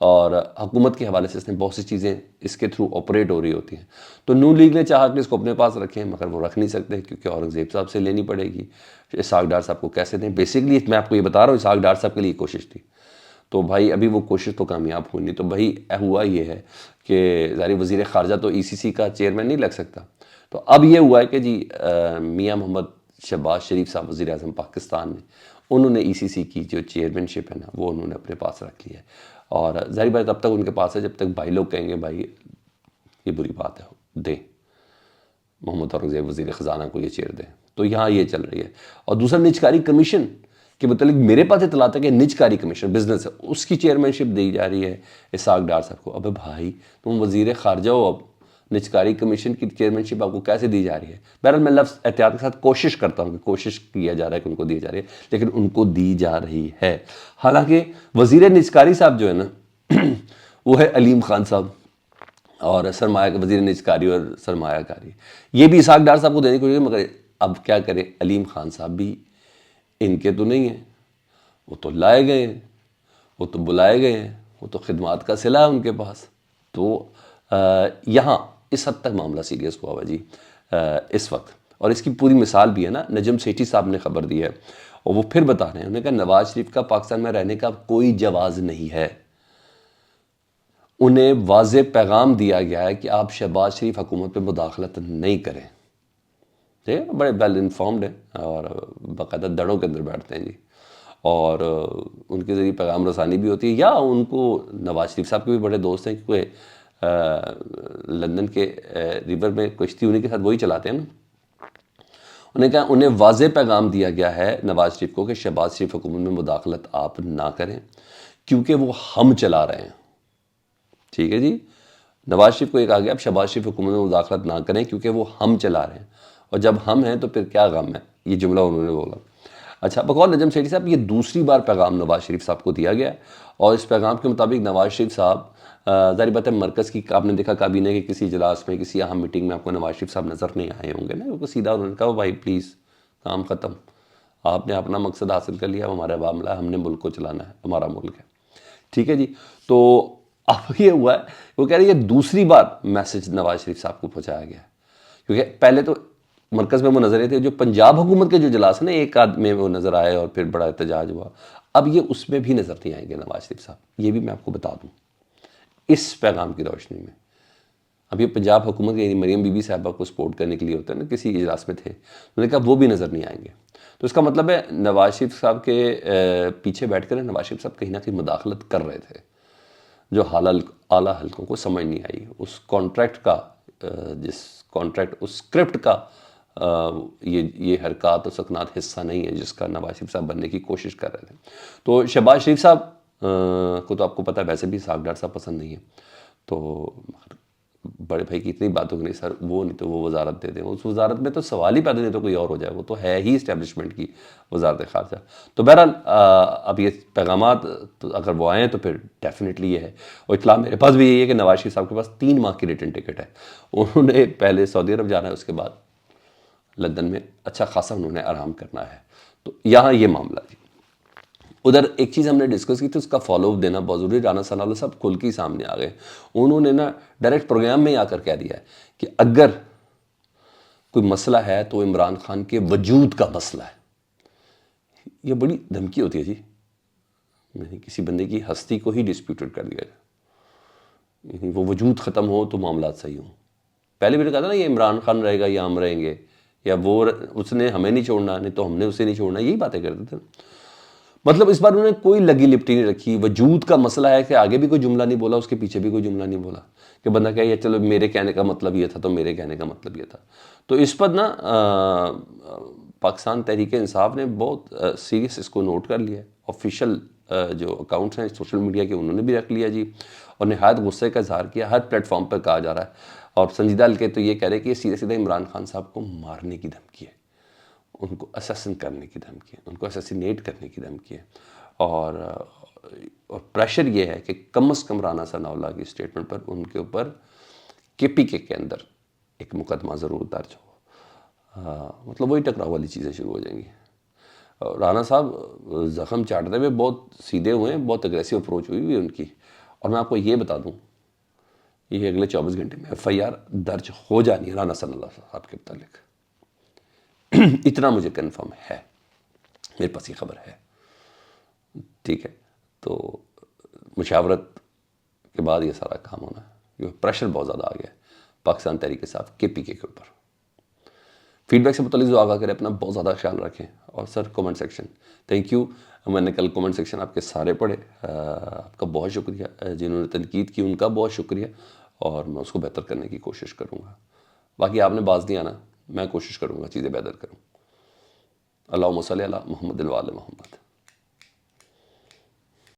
اور حکومت کے حوالے سے اس نے بہت سی چیزیں اس کے تھرو آپریٹ ہو رہی ہوتی ہیں. تو نون لیگ نے چاہا کہ اس کو اپنے پاس رکھیں مگر وہ رکھ نہیں سکتے کیونکہ اورنگزیب صاحب سے لینی پڑے گی. اسحاق ڈار صاحب کو کیسے دیں؟ بیسکلی میں آپ کو یہ بتا رہا ہوں اسحاق ڈار صاحب کے لیے کوشش تھی. تو بھائی ابھی وہ کوشش تو کامیاب ہوئی نہیں. تو بھائی ہوا یہ ہے کہ ظاہر وزیر خارجہ تو ای سی سی کا چیئرمین نہیں لگ سکتا. تو اب یہ ہوا ہے کہ جی میاں محمد شہباز شریف صاحب وزیر اعظم پاکستان نے انہوں نے ای سی سی کی جو چیئرمین شپ ہے نا وہ انہوں نے اپنے پاس رکھ لی ہے. اور ظاہر بات تب تک ان کے پاس ہے جب تک بھائی لوگ کہیں گے بھائی یہ بری بات ہے دیں محمد اورنگزیب وزیر خزانہ کو یہ چیئر دیں. تو یہاں یہ چل رہی ہے. اور دوسرا نجکاری کمیشن کے متعلق میرے پاس اطلاع ہے کہ نجکاری کمیشن بزنس ہے اس کی چیئرمین شپ دی جا رہی ہے اسحاق ڈار صاحب کو. ابے بھائی تم وزیر خارجہ ہو, اب نجکاری کمیشن کی چیئرمین شپ آپ کو کیسے دی جا رہی ہے؟ بہرحال میں لفظ احتیاط کے ساتھ کوشش کرتا ہوں کہ کوشش کیا جا رہا ہے کہ ان کو دی جا رہی ہے لیکن ان کو دی جا رہی ہے. حالانکہ وزیر نجکاری صاحب جو ہے نا وہ ہے علیم خان صاحب اور سرمایہ وزیر نجکاری اور سرمایہ کاری یہ بھی اسحاق ڈار صاحب کو دینے کو مگر اب کیا کریں علیم خان صاحب بھی ان کے تو نہیں ہیں, وہ تو لائے گئے ہیں, وہ تو بلائے گئے ہیں, وہ تو خدمات کا صلہ ہے ان کے پاس. تو یہاں اس حد تک معاملہ سیریس ہوا ہوا جی اس وقت. اور اس کی پوری مثال بھی ہے نا نجم سیٹھی صاحب نے خبر دی ہے اور وہ پھر بتا رہے ہیں. انہوں نے کہا نواز شریف کا پاکستان میں رہنے کا کوئی جواز نہیں ہے. انہیں واضح پیغام دیا گیا ہے کہ آپ شہباز شریف حکومت پہ مداخلت نہیں کریں. بڑے ویل انفارمڈ ہیں اور باقاعدہ دڑوں کے اندر بیٹھتے ہیں جی. اور ان کے ذریعے پیغام رسانی بھی ہوتی ہے یا ان کو نواز شریف صاحب کے بھی بڑے دوست ہیں کیونکہ لندن کے ریور میں کشتی انہیں کے ساتھ وہی چلاتے ہیں نا. انہیں کہا انہیں واضح پیغام دیا گیا ہے نواز شریف کو کہ شہباز شریف حکومت میں مداخلت آپ نہ کریں کیونکہ وہ ہم چلا رہے ہیں. ٹھیک ہے جی, نواز شریف کو یہ کہا گیا اب شہباز شریف حکومت میں مداخلت نہ کریں کیونکہ وہ ہم چلا رہے ہیں اور جب ہم ہیں تو پھر کیا غم ہے. یہ جملہ انہوں نے بولا. اچھا بقول نجم سیٹھی صاحب یہ دوسری بار پیغام نواز شریف صاحب کو دیا گیا ہے اور اس پیغام کے مطابق نواز شریف صاحب ظاہر بات ہے مرکز کی آپ نے دیکھا کابینہ کے کسی اجلاس میں کسی اہم میٹنگ میں آپ کو نواز شریف صاحب نظر نہیں آئے ہوں گے نا, کیونکہ سیدھا انہوں نے کہا بھائی پلیز کام ختم, آپ نے اپنا مقصد حاصل کر لیا, ہمارا معاملہ ہے, ہم نے ملک کو چلانا ہے, ہمارا ملک ہے. ٹھیک ہے جی. تو اب یہ ہوا ہے وہ کہہ رہے ہیں یہ دوسری بار میسج نواز شریف صاحب کو پہنچایا گیا ہے کیونکہ پہلے تو مرکز میں وہ نظر آئے تھے جو پنجاب حکومت کے جو اجلاس ہیں نا ایک آدھ میں وہ نظر آئے اور پھر بڑا احتجاج ہوا. اب یہ اس میں بھی نظر نہیں آئیں گے نواز شریف صاحب, یہ بھی میں آپ کو بتا دوں اس پیغام کی روشنی میں. اب یہ پنجاب حکومت یعنی مریم بی بی صاحبہ کو سپورٹ کرنے کے لیے ہوتا ہے نا, کسی اجلاس میں تھے, انہوں نے کہا وہ بھی نظر نہیں آئیں گے. تو اس کا مطلب ہے نواز شریف صاحب کے پیچھے بیٹھ کر نواز شریف صاحب کہیں نہ کہیں مداخلت کر رہے تھے جو اعلیٰ حلقوں کو سمجھ نہیں آئی. اس کانٹریکٹ کا جس کانٹریکٹ اس اسکرپٹ کا یہ حرکات و سکنات حصہ نہیں ہے جس کا نواز شریف صاحب بننے کی کوشش کر رہے تھے. تو شہباز شریف صاحب کو تو آپ کو پتہ ہے ویسے بھی اسحاق ڈار صاحب پسند نہیں ہے. تو بڑے بھائی کی اتنی باتوں کی نہیں سر وہ نہیں تو وہ وزارت دے دیں, اس وزارت میں تو سوال ہی پیدا نہیں تو کوئی اور ہو جائے, وہ تو ہے ہی اسٹیبلشمنٹ کی وزارت خارجہ. تو بہرحال اب یہ پیغامات تو اگر وہ آئیں تو پھر ڈیفینیٹلی یہ ہے. اور اطلاع میرے پاس بھی یہی ہے کہ نواز شریف صاحب کے پاس 3 ماہ کی ریٹن ٹکٹ ہے. انہوں نے پہلے سعودی عرب جانا ہے, اس کے بعد لندن میں اچھا خاصا انہوں نے آرام کرنا ہے. تو یہاں یہ معاملہ جی. ادھر ایک چیز ہم نے ڈسکس کی تھی اس کا فالو اپ دینا بہت ضروری. رانا ثناء اللہ صاحب کھل کے سامنے آ گئے. انہوں نے نا ڈائریکٹ پروگرام میں آ کر کہہ دیا ہے کہ اگر کوئی مسئلہ ہے تو عمران خان کے وجود کا مسئلہ ہے. یہ بڑی دھمکی ہوتی ہے جی, یعنی کسی بندے کی ہستی کو ہی ڈسپیوٹڈ کر دیا جائے, یعنی وہ وجود ختم ہو تو معاملات صحیح ہوں. پہلے بھی نے کہا تھا نا یہ عمران خان رہے گا یا ہم رہیں گے, یا وہ اس نے ہمیں نہیں چھوڑنا نہیں تو ہم نے اسے نہیں چھوڑنا, یہی باتیں کرتے تھے. مطلب اس بار انہوں نے کوئی لگی لپٹی نہیں رکھی. وجود کا مسئلہ ہے کہ آگے بھی کوئی جملہ نہیں بولا, اس کے پیچھے بھی کوئی جملہ نہیں بولا کہ بندہ کہے یہ چلو میرے کہنے کا مطلب یہ تھا تو میرے کہنے کا مطلب یہ تھا. تو اس پر نا پاکستان تحریک انصاف نے بہت سیریس اس کو نوٹ کر لیا ہے. آفیشیل جو اکاؤنٹس ہیں سوشل میڈیا کے انہوں نے بھی رکھ لیا جی, اور نہایت غصے کا اظہار کیا. ہر پلیٹ فارم پر کہا جا رہا ہے اور سنجیدہ حلقے تو یہ کہہ رہے کہ یہ سیدھے سیدھے عمران خان صاحب کو مارنے کی دھمکی ہے, ان کو اسیسن کرنے کی دھمکی ہے, ان کو اسیسینیٹ کرنے کی دھمکی ہے. اور پریشر یہ ہے کہ کم از کم رانا ثناء اللہ کی اسٹیٹمنٹ پر ان کے اوپر KPK کے اندر ایک مقدمہ ضرور درج ہو. مطلب وہی ٹکراؤ والی چیزیں شروع ہو جائیں گی. رانا صاحب زخم چاٹتے ہوئے بہت سیدھے ہوئے ہیں, بہت اگریسو اپروچ ہوئی ان کی, اور میں آپ کو یہ بتا دوں یہ اگلے 24 گھنٹے میں FIR درج ہو جانی ہے رانا ثناء اللہ صاحب کے متعلق، اتنا مجھے کنفرم ہے، میرے پاس یہ خبر ہے، ٹھیک ہے. تو مشاورت کے بعد یہ سارا کام ہونا ہے، کیونکہ پریشر بہت زیادہ آ گیا ہے پاکستان تحریک انصاف KPK کے اوپر. فیڈ بیک سے متعلق جو آگاہ کرے اپنا بہت زیادہ خیال رکھیں. اور سر کومنٹ سیکشن تھینک یو، میں نے کل کومنٹ سیکشن آپ کے سارے پڑھے، آپ کا بہت شکریہ، جنہوں نے تنقید کی ان کا بہت شکریہ، اور میں اس کو بہتر کرنے کی کوشش کروں گا. باقی آپ نے باز نہیں آنا، میں کوشش کروں گا چیزیں بہتر کروں. اللہم صلی علی محمد و آل محمد.